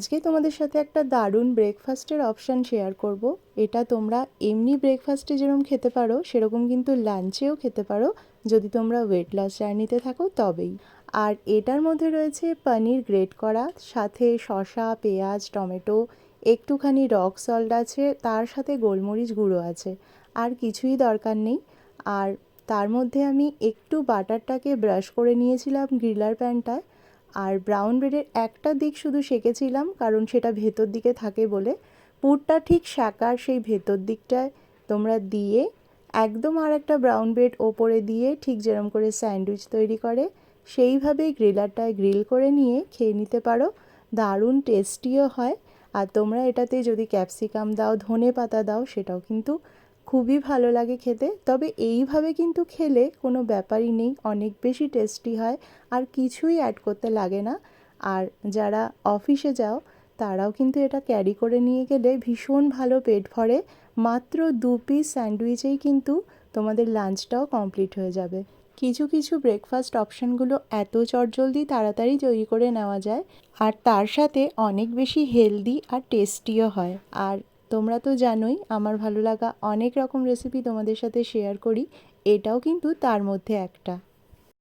আজকে তোমাদের সাথে একটা দারুণ ব্রেকফাস্টের অপশান শেয়ার করব। এটা তোমরা এমনি ব্রেকফাস্টে যেরকম খেতে পারো সেরকম কিন্তু লাঞ্চেও খেতে পারো, যদি তোমরা ওয়েট লস জার্নিতে থাকো তবেই। আর এটার মধ্যে রয়েছে পনির গ্রেট করা, সাথে শসা, পেঁয়াজ, টমেটো, একটুখানি রক সল্ট আছে, তার সাথে গোলমরিচ গুঁড়ো আছে, আর কিছুই দরকার নেই। আর তার মধ্যে আমি একটু বাটারটাকে ব্রাশ করে নিয়েছিলাম গ্রিলার প্যানটায়, আর ব্রাউন ব্রেডের একটা দিক শুধু সেঁকেছিলাম, কারণ সেটা ভেতর দিকে থাকে বলে। পুরটা ঠিক শাকার সেই ভেতর দিকটায় তোমরা দিয়ে একদম আর একটা ব্রাউন ব্রেড ওপরে দিয়ে, ঠিক যেরকম করে স্যান্ডউইচ তৈরি করে সেইভাবেই গ্রিলারটায় গ্রিল করে নিয়ে খেয়ে নিতে পারো। দারুণ টেস্টিও হয়। আর তোমরা এটাতে যদি ক্যাপসিকাম দাও, ধনে পাতা দাও, সেটাও কিন্তু খুবই ভালো লাগে খেতে। তবে এইভাবে কিন্তু খেলে কোনো ব্যাপারই নেই, অনেক বেশি টেস্টি হয়, আর কিছুই অ্যাড করতে লাগে না। আর যারা অফিসে যাও তারাও কিন্তু এটা ক্যারি করে নিয়ে গেলে ভীষণ ভালো পেট ভরে। মাত্র 2 পিস স্যান্ডউইচেই কিন্তু তোমাদের লাঞ্চটাও কমপ্লিট হয়ে যাবে। কিছু কিছু ব্রেকফাস্ট অপশানগুলো এত চটজলদি তাড়াতাড়ি তৈরি করে নেওয়া যায়, আর তার সাথে অনেক বেশি হেলদি আর টেস্টিও হয়। আর তোমরা তো জানোই আমার ভালো লাগা অনেক রকম রেসিপি তোমাদের সাথে শেয়ার করি, এটাও কিন্তু তার মধ্যে একটা।